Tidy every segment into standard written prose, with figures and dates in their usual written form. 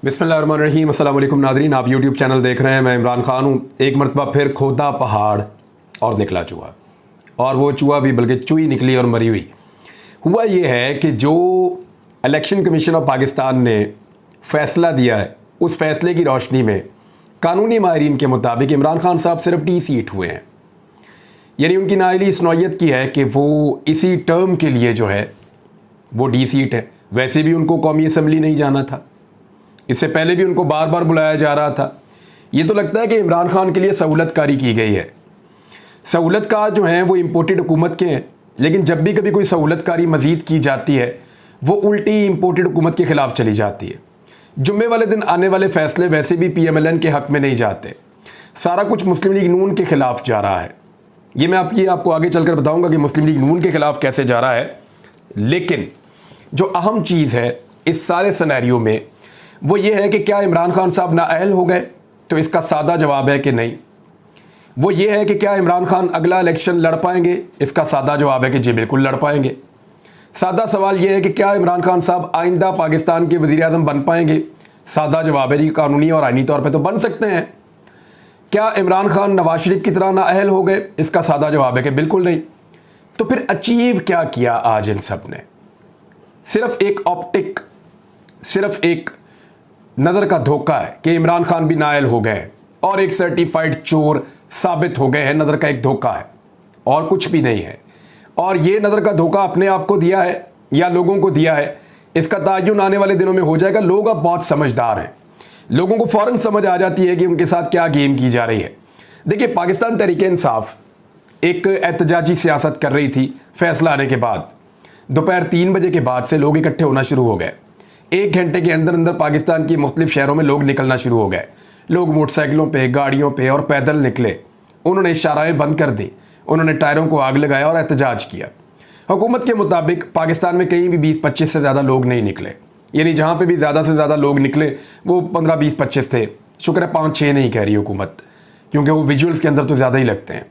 बिस्मिल्लाहिर्रहमानिर्रहीम। अस्सलाम वालेकुम नाज़रीन, आप यूट्यूब चैनल देख रहे हैं। मैं इमरान खान हूँ। एक मरतबा फिर खोदा पहाड़ और निकला चूहा, और वो चूहा भी बल्कि चूही निकली और मरी हुई। हुआ ये है कि जो इलेक्शन कमीशन ऑफ पाकिस्तान ने फ़ैसला दिया है, उस फैसले की रोशनी में कानूनी माहिरीन के मुताबिक इमरान खान साहब सिर्फ डी सीट हुए हैं। यानी उनकी नाअहली इस नौइयत की है कि वो इसी टर्म के लिए जो है वो डी सीट है। वैसे भी उनको कौमी असम्बली नहीं जाना था, इससे पहले भी उनको बार बार बुलाया जा रहा था। ये तो लगता है कि इमरान खान के लिए सहूलतकारी की गई है। सहूलतकार जो हैं वो इम्पोर्टेड हुकूमत के हैं, लेकिन जब भी कभी कोई सहूलतकारी मज़ीद की जाती है वो उल्टी इम्पोर्टेड हुकूमत के ख़िलाफ़ चली जाती है। जुम्मे वाले दिन आने वाले फ़ैसले वैसे भी PMLN के हक़ में नहीं जाते, सारा कुछ मुस्लिम लीग नून के ख़िलाफ़ जा रहा है। ये मैं आपको आगे चलकर बताऊंगा कि मुस्लिम लीग नून के ख़िलाफ़ कैसे जा रहा है। लेकिन जो अहम चीज़ है इस सारे सिनेरियो में वो ये है कि क्या इमरान खान साहब नाअहल हो गए, तो इसका सादा जवाब है कि नहीं। वो ये है कि क्या इमरान खान अगला इलेक्शन लड़ पाएंगे, इसका सादा जवाब है कि जी बिल्कुल लड़ पाएंगे। सादा सवाल ये है कि क्या इमरान खान साहब आइंदा पाकिस्तान के वज़ीर आज़म बन पाएंगे, सादा जवाब है जी कानूनी और आइनी तौर पर तो बन सकते हैं। क्या इमरान खान नवाज शरीफ की तरह नाअहल हो गए, इसका सादा जवाब है कि बिल्कुल नहीं। तो फिर अचीव क्या किया आज इन सब ने? सिर्फ एक ऑप्टिक, सिर्फ एक नज़र का धोखा है कि इमरान खान भी नाअहल हो गए और एक सर्टिफाइड चोर साबित हो गए हैं। नज़र का एक धोखा है और कुछ भी नहीं है। और ये नज़र का धोखा अपने आप को दिया है या लोगों को दिया है, इसका तायुन आने वाले दिनों में हो जाएगा। लोग अब बहुत समझदार हैं, लोगों को फ़ौरन समझ आ जाती है कि उनके साथ क्या गेम की जा रही है। देखिए, पाकिस्तान तहरीक इंसाफ एक एहतजाजी सियासत कर रही थी फैसला आने के बाद। दोपहर 3 बजे के बाद से लोग इकट्ठे होना शुरू हो गए। 1 घंटे के अंदर अंदर पाकिस्तान की मुख्तलिफ शहरों में लोग निकलना शुरू हो गए। लोग मोटरसाइकिलों पे, गाड़ियों पे और पैदल निकले। उन्होंने शाराएं बंद कर दी, उन्होंने टायरों को आग लगाया और एहतजाज किया। हुकूमत के मुताबिक पाकिस्तान में कहीं भी 20-25 से ज़्यादा लोग नहीं निकले। यानी जहाँ पे भी ज़्यादा से ज़्यादा लोग निकले वो 15-20-25 थे। शुक्र है 5-6 नहीं कह रही हुकूमत, क्योंकि वो विजुअल्स के अंदर तो ज़्यादा ही लगते हैं।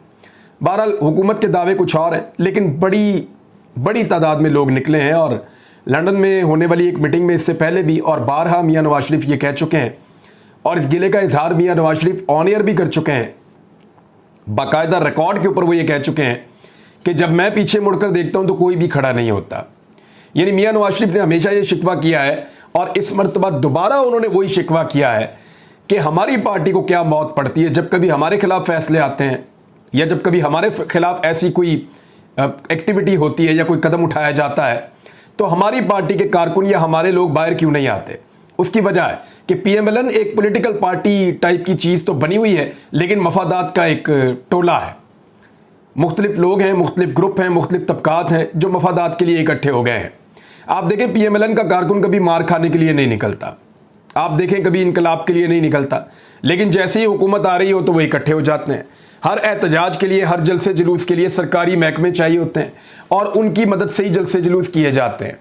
बहरहाल हुकूमत के दावे कुछ और हैं, लेकिन बड़ी तादाद में लोग निकले हैं। और लंदन में होने वाली एक मीटिंग में इससे पहले भी और बारहा मियाँ नवाज शरीफ ये कह चुके हैं, और इस गिले का इजहार मियाँ नवाज शरीफ ऑन एयर भी कर चुके हैं। बाकायदा रिकॉर्ड के ऊपर वो ये कह चुके हैं कि जब मैं पीछे मुड़कर देखता हूं तो कोई भी खड़ा नहीं होता। यानी मियाँ नवाज शरीफ ने हमेशा ये शिकवा किया है और इस मरतबा दोबारा उन्होंने वही शिकवा किया है कि हमारी पार्टी को क्या मौत पड़ती है जब कभी हमारे खिलाफ फैसले आते हैं, या जब कभी हमारे खिलाफ ऐसी कोई एक्टिविटी होती है या कोई कदम उठाया जाता है, तो हमारी पार्टी के कारकुन या हमारे लोग बाहर क्यों नहीं आते। उसकी वजह है कि PMLN एक पॉलिटिकल पार्टी टाइप की चीज़ तो बनी हुई है, लेकिन मफादात का एक टोला है। मुख्तलिफ लोग हैं, मुख्तलिफ ग्रुप हैं, मुख्तलिफ तबकात हैं जो मफादात के लिए इकट्ठे हो गए हैं। आप देखें PMLN का कारकुन कभी मार खाने के लिए नहीं निकलता, आप देखें कभी इनकलाब के लिए नहीं निकलता, लेकिन जैसे ही हुकूमत आ रही हो तो वो इकट्ठे हो जाते हैं। हर एहतजाज के लिए, हर जलसे जुलूस के लिए सरकारी महकमे चाहिए होते हैं और उनकी मदद से ही जलसे जुलूस किए जाते हैं।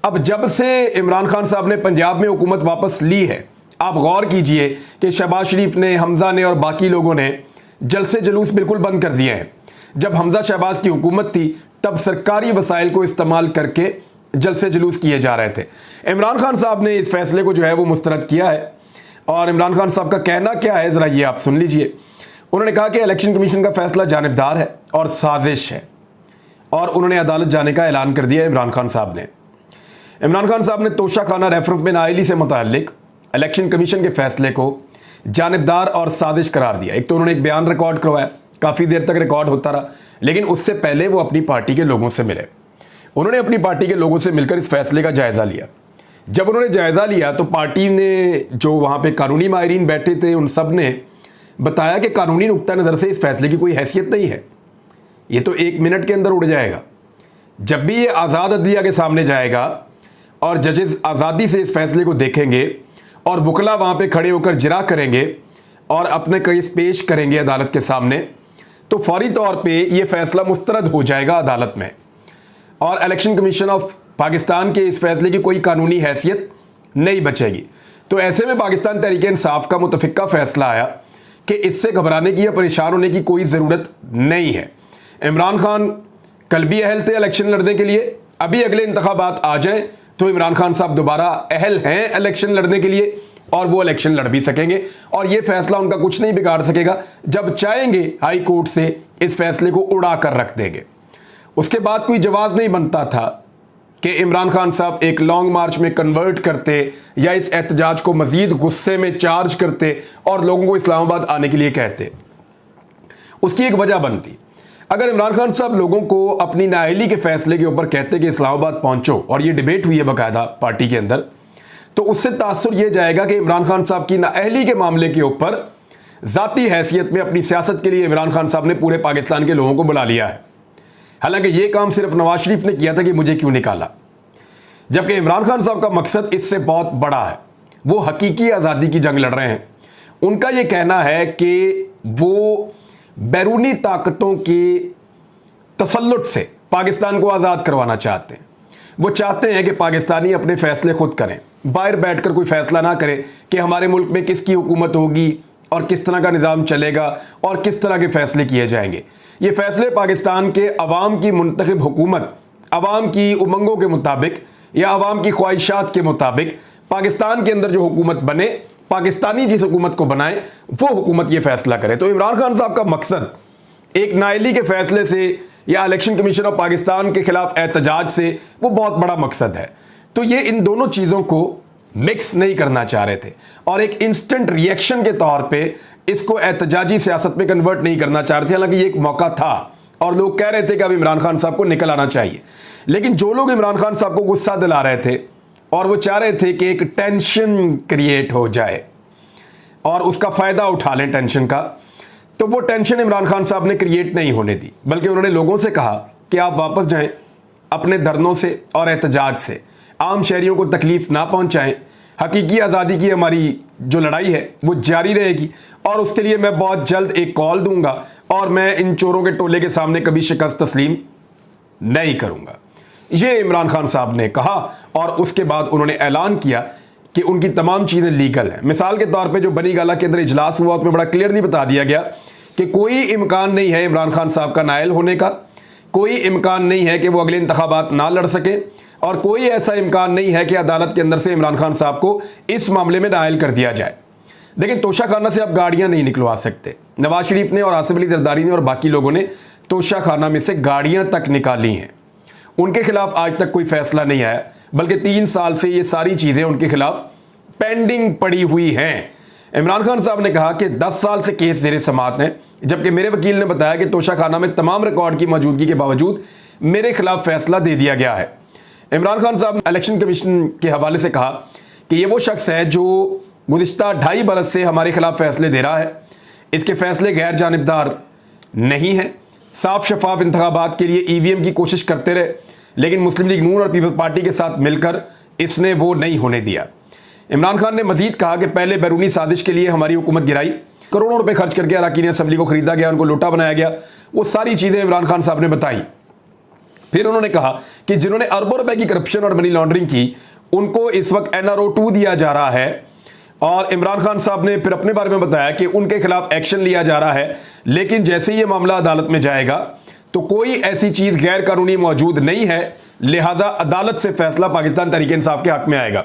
अब जब से इमरान खान साहब ने पंजाब में हुकूमत वापस ली है, आप गौर कीजिए कि शहबाज शरीफ ने, हमज़ा ने और बाकी लोगों ने जलसे जुलूस बिल्कुल बंद कर दिए हैं। जब हमज़ा शहबाज की हुकूमत थी तब सरकारी वसाइल को इस्तेमाल करके जलसे जुलूस किए जा रहे थे। इमरान खान साहब ने इस फैसले को जो है वो मुस्तरद किया है। और इमरान खान साहब का कहना क्या है ज़रा ये आप सुन लीजिए। उन्होंने कहा कि इलेक्शन कमीशन का फैसला जानिबदार है और साजिश है, और उन्होंने अदालत जाने का ऐलान कर दिया इमरान खान साहब ने। इमरान खान साहब ने तोशा खाना रेफरेंस में नाअहली से मुताल्लिक इलेक्शन कमीशन के फैसले को जानिबदार और साजिश करार दिया। एक तो उन्होंने एक बयान रिकॉर्ड करवाया, काफ़ी देर तक रिकॉर्ड होता रहा, लेकिन उससे पहले वो अपनी पार्टी के लोगों से मिले। उन्होंने अपनी पार्टी के लोगों से मिलकर इस फैसले का जायज़ा लिया। जब उन्होंने जायज़ा लिया तो पार्टी ने, जो वहाँ पर कानूनी माहिरीन बैठे थे, उन सब ने बताया कि कानूनी नुक्ता नज़र से इस फैसले की कोई हैसियत नहीं है, ये तो 1 मिनट के अंदर उड़ जाएगा। जब भी ये आज़ाद अदलिया के सामने जाएगा और जजेस आज़ादी से इस फैसले को देखेंगे और वकला वहाँ पे खड़े होकर जिरा करेंगे और अपने केस पेश करेंगे अदालत के सामने, तो फौरी तौर पे ये फ़ैसला मुस्तरद हो जाएगा अदालत में, और इलेक्शन कमीशन ऑफ पाकिस्तान के इस फैसले की कोई कानूनी हैसियत नहीं बचेगी। तो ऐसे में पाकिस्तान तहरीक इंसाफ का मुतफ़िका फ़ैसला आया कि इससे घबराने की या परेशान होने की कोई ज़रूरत नहीं है। इमरान खान कल भी अहल थे इलेक्शन लड़ने के लिए, अभी अगले इंतखाबात आ जाएं तो इमरान खान साहब दोबारा अहल हैं इलेक्शन लड़ने के लिए। और वो इलेक्शन लड़ भी सकेंगे और ये फैसला उनका कुछ नहीं बिगाड़ सकेगा। जब चाहेंगे हाई कोर्ट से इस फैसले को उड़ा कर रख देंगे। उसके बाद कोई जवाब नहीं बनता था कि इमरान खान साहब एक लॉन्ग मार्च में कन्वर्ट करते या इस एहतजाज को मजीद गुस्से में चार्ज करते और लोगों को इस्लामाबाद आने के लिए कहते। उसकी एक वजह बनती, अगर इमरान खान साहब लोगों को अपनी नाअहली के फैसले के ऊपर कहते कि इस्लामाबाद पहुंचो, और ये डिबेट हुई है बाकायदा पार्टी के अंदर, तो उससे तासुर यह जाएगा कि इमरान खान साहब की नाअहली के मामले के ऊपर ज़ाती हैसियत में अपनी सियासत के लिए इमरान खान साहब ने पूरे पाकिस्तान के लोगों को बुला लिया है। हालांकि ये काम सिर्फ नवाज शरीफ ने किया था कि मुझे क्यों निकाला, जबकि इमरान खान साहब का मकसद इससे बहुत बड़ा है। वो हकीकी आज़ादी की जंग लड़ रहे हैं। उनका ये कहना है कि वो बैरूनी ताकतों के तसल्लुट से पाकिस्तान को आज़ाद करवाना चाहते हैं। वो चाहते हैं कि पाकिस्तानी अपने फैसले खुद करें, बाहर बैठकर कोई फैसला ना करे कि हमारे मुल्क में किसकी हुकूमत होगी और किस तरह का निज़ाम चलेगा और किस तरह के फैसले किए जाएंगे। ये फैसले पाकिस्तान के अवाम की मुंतखब हुकूमत, अवाम की उमंगों के मुताबिक या अवाम की ख्वाहिशात के मुताबिक पाकिस्तान के अंदर जो हुकूमत बने, पाकिस्तानी जिस हुकूमत को बनाए वो हुकूमत ये फैसला करे। तो इमरान खान साहब का मकसद एक नाअहली के फैसले से या इलेक्शन कमीशन ऑफ पाकिस्तान के खिलाफ एहतजाज से वो बहुत बड़ा मकसद है। तो ये इन दोनों चीज़ों को मिक्स नहीं करना चाह रहे थे और एक इंस्टेंट रिएक्शन के तौर पे इसको एहतजाजी सियासत में कन्वर्ट नहीं करना चाह रहे थे। हालांकि ये एक मौका था और लोग कह रहे थे कि अब इमरान खान साहब को निकल आना चाहिए, लेकिन जो लोग इमरान खान साहब को गुस्सा दिला रहे थे और वो चाह रहे थे कि एक टेंशन क्रिएट हो जाए और उसका फ़ायदा उठा लें टेंशन का, तो वो टेंशन इमरान खान साहब ने क्रिएट नहीं होने दी, बल्कि उन्होंने लोगों से कहा कि आप वापस जाएं अपने धरनों से और एहतजाज से, आम शहरियों को तकलीफ़ ना पहुंचाएं। हकीकी आज़ादी की हमारी जो लड़ाई है वो जारी रहेगी और उसके लिए मैं बहुत जल्द एक कॉल दूंगा और मैं इन चोरों के टोले के सामने कभी शिकस्त तस्लीम नहीं करूंगा। ये इमरान खान साहब ने कहा और उसके बाद उन्होंने ऐलान किया कि उनकी तमाम चीज़ें लीगल हैं। मिसाल के तौर पे जो बनी गाला के अंदर इजलास हुआ उसमें बड़ा क्लियरली बता दिया गया कि कोई इम्कान नहीं है इमरान खान साहब का नायल होने का, कोई इम्कान नहीं है कि वो अगले इंतखाबात ना लड़ सके और कोई ऐसा इम्कान नहीं है कि अदालत के अंदर से इमरान खान साहब को इस मामले में नायल कर दिया जाए। लेकिन तोशाखाना से आप गाड़ियाँ नहीं निकलवा सकते। नवाज शरीफ ने और आसिफ अली जरदारी ने और बाकी लोगों ने तोशाखाना में से गाड़ियाँ तक निकाली हैं। उनके खिलाफ आज तक कोई फैसला नहीं आया, बल्कि 3 साल से ये सारी चीज़ें उनके खिलाफ पेंडिंग पड़ी हुई हैं। इमरान खान साहब ने कहा कि 10 साल से केस ज़ेरे समाअत हैं, जबकि मेरे वकील ने बताया कि तोशाखाना में तमाम रिकॉर्ड की मौजूदगी के बावजूद मेरे खिलाफ फैसला दे दिया गया है। इमरान खान साहब ने इलेक्शन कमीशन के हवाले से कहा कि ये वो शख्स है जो गुज़िश्ता 2.5 बरस से हमारे खिलाफ फैसले दे रहा है। इसके फैसले गैर जानिबदार नहीं है। साफ शफाफ इंतखाबात के लिए EVM की कोशिश करते रहे, लेकिन मुस्लिम लीग नून और पीपल्स पार्टी के साथ मिलकर इसने वो नहीं होने दिया। इमरान खान ने मजीद कहा कि पहले बैरूनी साजिश के लिए हमारी हुकूमत गिराई, करोड़ों रुपए खर्च करके अरकान असम्बली को खरीदा गया, उनको लोटा बनाया गया। वो सारी चीज़ें इमरान खान साहब ने बताई। फिर उन्होंने कहा कि जिन्होंने अरबों रुपए की करप्शन और मनी लॉन्ड्रिंग की उनको इस वक्त NRO 2 दिया जा रहा है और इमरान खान साहब ने फिर अपने बारे में बताया कि उनके खिलाफ एक्शन लिया जा रहा है, लेकिन जैसे ये मामला अदालत में जाएगा तो कोई ऐसी चीज़ गैर कानूनी मौजूद नहीं है, लिहाजा अदालत से फैसला पाकिस्तान तहरीक इंसाफ के हक में आएगा।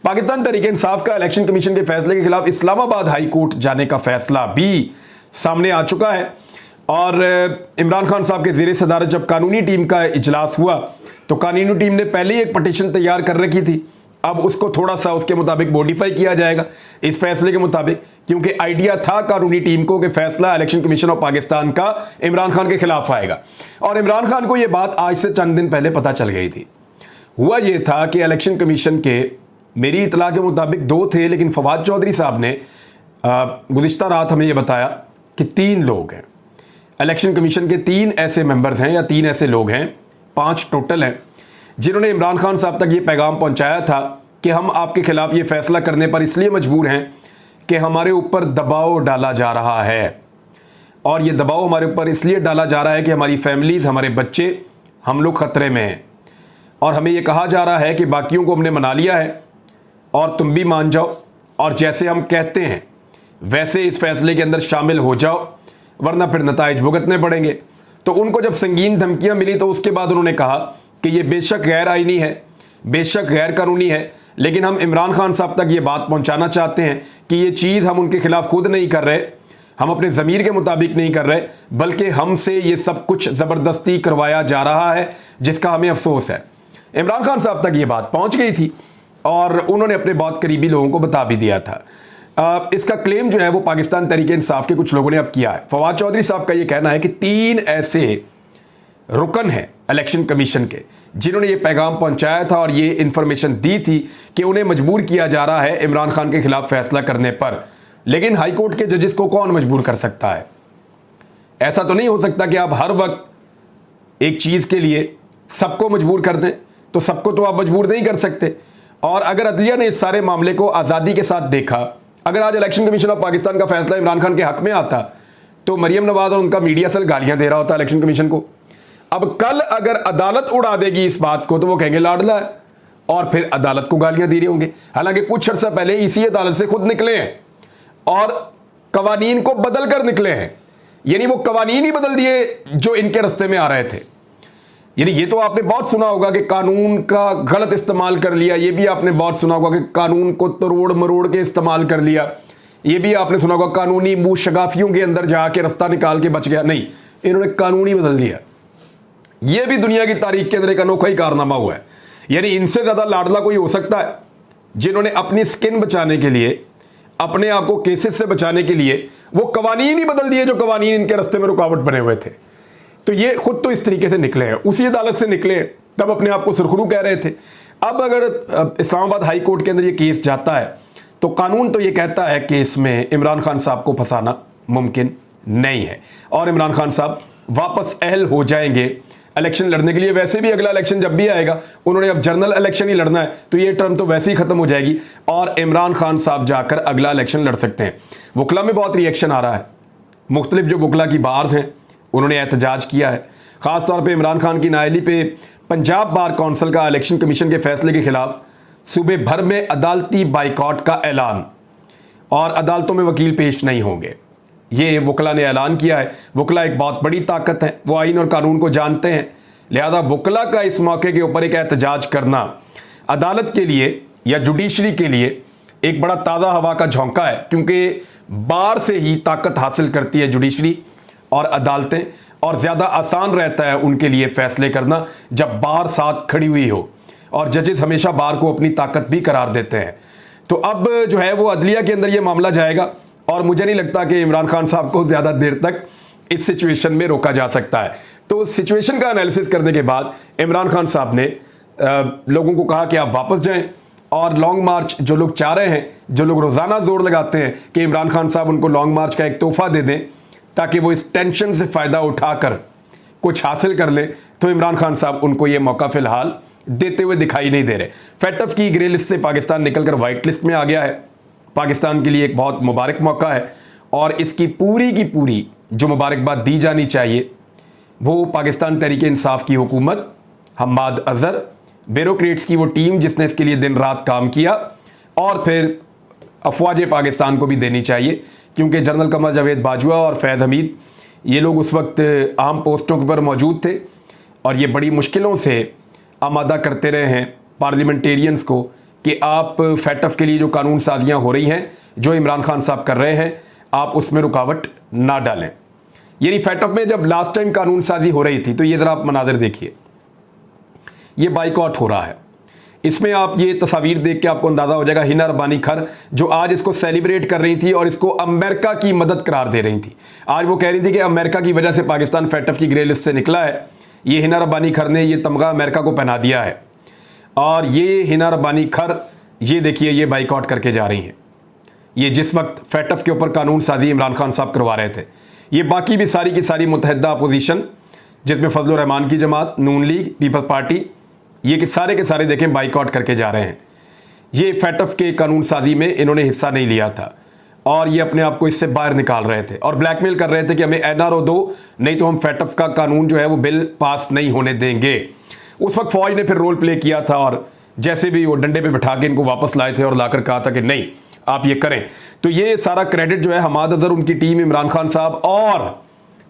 पाकिस्तान तहरीक इंसाफ का इलेक्शन कमीशन के फैसले के खिलाफ इस्लामाबाद हाई कोर्ट जाने का फैसला भी सामने आ चुका है और इमरान खान साहब के ज़ेरे सदारत जब कानूनी टीम का इजलास हुआ तो कानूनी टीम ने पहले ही एक पटिशन तैयार कर रखी थी। अब उसको थोड़ा सा उसके मुताबिक मॉडिफाई किया जाएगा इस फैसले के मुताबिक, क्योंकि आइडिया था कानूनी टीम को कि फैसला इलेक्शन कमीशन ऑफ पाकिस्तान का इमरान खान के खिलाफ आएगा और इमरान खान को यह बात आज से चंद दिन पहले पता चल गई थी। हुआ यह था कि इलेक्शन कमीशन के मेरी इतला के मुताबिक 2 थे, लेकिन फवाद चौधरी साहब ने गुज़िश्ता रात हमें यह बताया कि 3 लोग हैं इलेक्शन कमीशन के, 3 ऐसे मेंबर्स हैं या 3 ऐसे लोग हैं, 5 टोटल हैं, जिन्होंने इमरान खान साहब तक ये पैगाम पहुंचाया था कि हम आपके खिलाफ ये फैसला करने पर इसलिए मजबूर हैं कि हमारे ऊपर दबाव डाला जा रहा है और ये दबाव हमारे ऊपर इसलिए डाला जा रहा है कि हमारी फैमिलीज़, हमारे बच्चे, हम लोग ख़तरे में हैं और हमें ये कहा जा रहा है कि बाकियों को हमने मना लिया है और तुम भी मान जाओ और जैसे हम कहते हैं वैसे इस फैसले के अंदर शामिल हो जाओ, वरना फिर नताइज भुगतने पड़ेंगे। तो उनको जब संगीन धमकियां मिली तो उसके बाद उन्होंने कहा कि ये बेशक गैर आईनी है, बेशक गैर कानूनी है, लेकिन हम इमरान खान साहब तक ये बात पहुंचाना चाहते हैं कि ये चीज़ हम उनके खिलाफ खुद नहीं कर रहे, हम अपने ज़मीर के मुताबिक नहीं कर रहे, बल्कि हमसे ये सब कुछ ज़बरदस्ती करवाया जा रहा है, जिसका हमें अफसोस है। इमरान खान साहब तक ये बात पहुंच गई थी और उन्होंने अपने बहुत करीबी लोगों को बता भी दिया था। इसका क्लेम जो है वो पाकिस्तान तहरीक इंसाफ के कुछ लोगों ने अब किया है। फवाद चौधरी साहब का ये कहना है कि 3 ऐसे रुकन हैं इलेक्शन कमीशन के जिन्होंने ये पैगाम पहुंचाया था और ये इंफॉर्मेशन दी थी कि उन्हें मजबूर किया जा रहा है इमरान खान के खिलाफ फैसला करने पर। लेकिन हाई कोर्ट के जजेस को कौन मजबूर कर सकता है? ऐसा तो नहीं हो सकता कि आप हर वक्त एक चीज़ के लिए सबको मजबूर कर दें, तो सबको तो आप मजबूर नहीं कर सकते। और अगर अदलिया ने इस सारे मामले को आज़ादी के साथ देखा, अगर आज इलेक्शन कमीशन ऑफ पाकिस्तान का फैसला इमरान खान के हक में आता तो मरियम नवाज और उनका मीडिया सेल गालियां दे रहा होता इलेक्शन कमीशन को। अब कल अगर अदालत उड़ा देगी इस बात को तो वो कहेंगे लाडला है और फिर अदालत को गालियां दे रहे होंगे। हालांकि कुछ अर्सा पहले इसी अदालत से खुद निकले हैं और कवानीन को बदल कर निकले हैं, यानी वो कवानीन ही बदल दिए जो इनके रास्ते में आ रहे थे। यानी ये तो आपने बहुत सुना होगा कि कानून का गलत इस्तेमाल कर लिया, ये भी आपने बहुत सुना होगा कि कानून को तोड़ मरोड़ के इस्तेमाल कर लिया, ये भी आपने सुना होगा कानूनी मुंह शगाफियों के अंदर जाके रास्ता निकाल के बच गया। नहीं, इन्होंने कानून ही बदल दिया। ये भी दुनिया की तारीख के अंदर एक अनोखा ही कारनामा हुआ है। यानी इनसे ज्यादा लाडला कोई हो सकता है जिन्होंने अपनी स्किन बचाने के लिए, अपने आप को केसेस से बचाने के लिए वो कवानीन ही बदल दिए जो कवानीन इनके रास्ते में रुकावट बने हुए थे। तो ये खुद तो इस तरीके से निकले हैं, उसी अदालत से निकले, तब अपने आप को सुरखरू कह रहे थे। अब अगर इस्लामाबाद हाई कोर्ट के अंदर ये केस जाता है तो कानून तो ये कहता है कि इसमें इमरान खान साहब को फंसाना मुमकिन नहीं है और इमरान खान साहब वापस अहल हो जाएंगे इलेक्शन लड़ने के लिए। वैसे भी अगला इलेक्शन जब भी आएगा उन्होंने अब जनरल इलेक्शन ही लड़ना है, तो ये टर्म तो वैसे ही खत्म हो जाएगी और इमरान खान साहब जाकर अगला इलेक्शन लड़ सकते हैं। वकला में बहुत रिएक्शन आ रहा है, मुख्तलिफ जो वकला की बार्स हैं उन्होंने एहतजाज किया है। ख़ासतौर पर इमरान खान की नाअहली पे पंजाब बार कौंसिल का इलेक्शन कमीशन के फैसले के खिलाफ सूबे भर में अदालती बाइकॉट का ऐलान और अदालतों में वकील पेश नहीं होंगे, ये वकला ने ऐलान किया है। वकला एक बहुत बड़ी ताकत है, वो आइन और कानून को जानते हैं, लिहाजा वकला का इस मौके के ऊपर एक एहतजाज करना अदालत के लिए या जुडिशरी के लिए एक बड़ा ताज़ा हवा का झोंका है, क्योंकि बार से ही ताकत हासिल करती है जुडिशरी और अदालतें, और ज़्यादा आसान रहता है उनके लिए फैसले करना जब बार साथ खड़ी हुई हो, और जजेस हमेशा बार को अपनी ताकत भी करार देते हैं। तो अब जो है वो अदलिया के अंदर ये मामला जाएगा और मुझे नहीं लगता कि इमरान खान साहब को ज़्यादा देर तक इस सिचुएशन में रोका जा सकता है। तो सिचुएशन का एनालिसिस करने के बाद इमरान खान साहब ने लोगों को कहा कि आप वापस जाएं और लॉन्ग मार्च जो लोग चाह रहे हैं, जो लोग रोज़ाना जोर लगाते हैं कि इमरान खान साहब उनको लॉन्ग मार्च का एक तोहफा दे दें ताकि वो इस टेंशन से फ़ायदा उठाकर कुछ हासिल कर ले, तो इमरान खान साहब उनको ये मौका फ़िलहाल देते हुए दिखाई नहीं दे रहे। फेटफ की ग्रे लिस्ट से पाकिस्तान निकलकर वाइट लिस्ट में आ गया है, पाकिस्तान के लिए एक बहुत मुबारक मौका है और इसकी पूरी की पूरी जो मुबारकबाद दी जानी चाहिए वो पाकिस्तान तहरीक इंसाफ की हुकूमत, हम्माद अजहर, ब्यूरोक्रेट्स की वो टीम जिसने इसके लिए दिन रात काम किया, और फिर अफवाज पाकिस्तान को भी देनी चाहिए, क्योंकि जनरल कमर जावेद बाजवा और फैद हमीद ये लोग उस वक्त अहम पोस्टों पर मौजूद थे और ये बड़ी मुश्किलों से आमादा करते रहे हैं पार्लियामेंटेरियंस को कि आप फैटफ के लिए जो कानून साजियाँ हो रही हैं, जो इमरान खान साहब कर रहे हैं, आप उसमें रुकावट ना डालें। यानी फैटफ में जब लास्ट टाइम कानून साजी हो रही थी तो ये ज़रा आप मनाज़र देखिए, ये बाइकआउट हो रहा है। इसमें आप ये तस्वीर देख के आपको अंदाज़ा हो जाएगा, हिना रब्बानी खर जो आज इसको सेलिब्रेट कर रही थी और इसको अमेरिका की मदद करार दे रही थी। आज वो कह रही थी कि अमेरिका की वजह से पाकिस्तान फैटफ की ग्रे लिस्ट से निकला है। ये हिना रब्बानी खर ने ये तमगा अमेरिका को पहना दिया है और ये हिना रब्बानी खर ये देखिए ये बाइकआउट करके जा रही हैं। ये जिस वक्त फैटफ के ऊपर कानून साजी इमरान खान साहब करवा रहे थे, ये बाकी भी सारी की सारी मुतहदा अपोजिशन जिसमें फजल रहमान की जमात, नून लीग, पीपल्स पार्टी, ये के सारे देखें बाइकआउट करके जा रहे हैं। ये फैटफ के कानून साजी में इन्होंने हिस्सा नहीं लिया था और ये अपने आप को इससे बाहर निकाल रहे थे और ब्लैकमेल कर रहे थे कि हमें एनआरओ दो, नहीं तो हम फैटफ का कानून जो है वो बिल पास नहीं होने देंगे। उस वक्त फौज ने फिर रोल प्ले किया था और जैसे भी वो डंडे पे बिठा के इनको वापस लाए थे और लाकर कहा था कि नहीं आप ये करें। तो ये सारा क्रेडिट जो है हम्माद अजहर, उनकी टीम, इमरान खान साहब और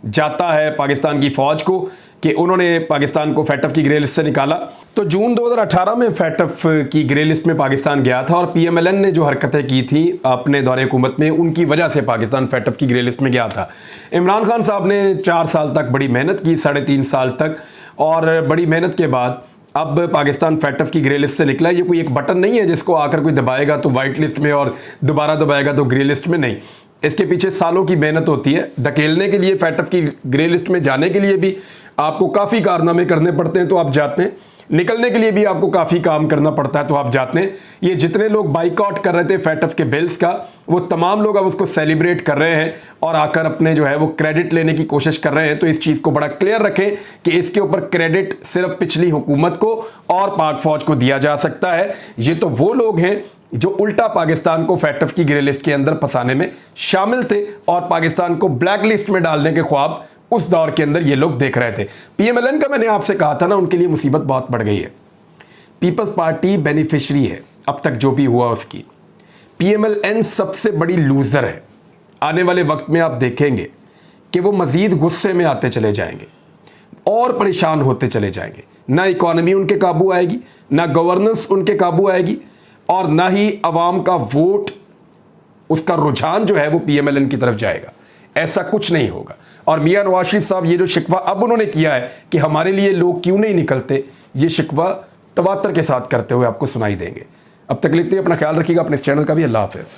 जाता है पाकिस्तान की फ़ौज को कि उन्होंने पाकिस्तान को फैटफ की ग्रे लिस्ट से निकाला। तो जून 2018 में फैटफ की ग्रे लिस्ट में पाकिस्तान गया था और पीएमएलएन ने जो हरकतें की थी अपने दौरे हुकूमत में, उनकी वजह से पाकिस्तान फैटफ की ग्रे लिस्ट में गया था। इमरान खान साहब ने 4 साल तक बड़ी मेहनत की, 3.5 साल तक, और बड़ी मेहनत के बाद अब पाकिस्तान फैटफ की ग्रे लिस्ट से निकला। ये कोई एक बटन नहीं है जिसको आकर कोई दबाएगा तो वाइट लिस्ट में और दोबारा दबाएगा तो ग्रे लिस्ट में, नहीं। इसके पीछे सालों की मेहनत होती है। धकेलने के लिए, फैटफ की ग्रे लिस्ट में जाने के लिए भी आपको काफ़ी कारनामे करने पड़ते हैं तो आप जाते हैं, निकलने के लिए भी आपको काफ़ी काम करना पड़ता है तो आप जाते हैं। ये जितने लोग बाइकआउट कर रहे थे फैटफ के बिल्स का, वो तमाम लोग अब उसको सेलिब्रेट कर रहे हैं और आकर अपने जो है वो क्रेडिट लेने की कोशिश कर रहे हैं। तो इस चीज़ को बड़ा क्लियर रखें कि इसके ऊपर क्रेडिट सिर्फ पिछली हुकूमत को और पाक फौज को दिया जा सकता है। ये तो वो लोग हैं जो उल्टा पाकिस्तान को फैटफ की ग्रे लिस्ट के अंदर फंसाने में शामिल थे और पाकिस्तान को ब्लैक लिस्ट में डालने के ख्वाब उस दौर के अंदर ये लोग देख रहे थे। पीएमएलएन का मैंने आपसे कहा था ना, उनके लिए मुसीबत बहुत बढ़ गई है। पीपल्स पार्टी बेनिफिशियरी है अब तक जो भी हुआ उसकी। पीएमएलएन सबसे बड़ी लूजर है। आने वाले वक्त में आप देखेंगे कि वो मजीद गुस्से में आते चले जाएंगे और परेशान होते चले जाएंगे। ना इकॉनमी उनके काबू आएगी, ना गवर्नेंस उनके काबू आएगी, और ना ही अवाम का वोट, उसका रुझान जो है वो पीएमएलएन की तरफ जाएगा। ऐसा कुछ नहीं होगा। और मियां नवाज शरीफ साहब ये जो शिकवा अब उन्होंने किया है कि हमारे लिए लोग क्यों नहीं निकलते, ये शिकवा तवातर के साथ करते हुए आपको सुनाई देंगे। अब तक लिखते हैं, अपना ख्याल रखिएगा, अपने इस चैनल का भी। अल्लाह हाफिज़।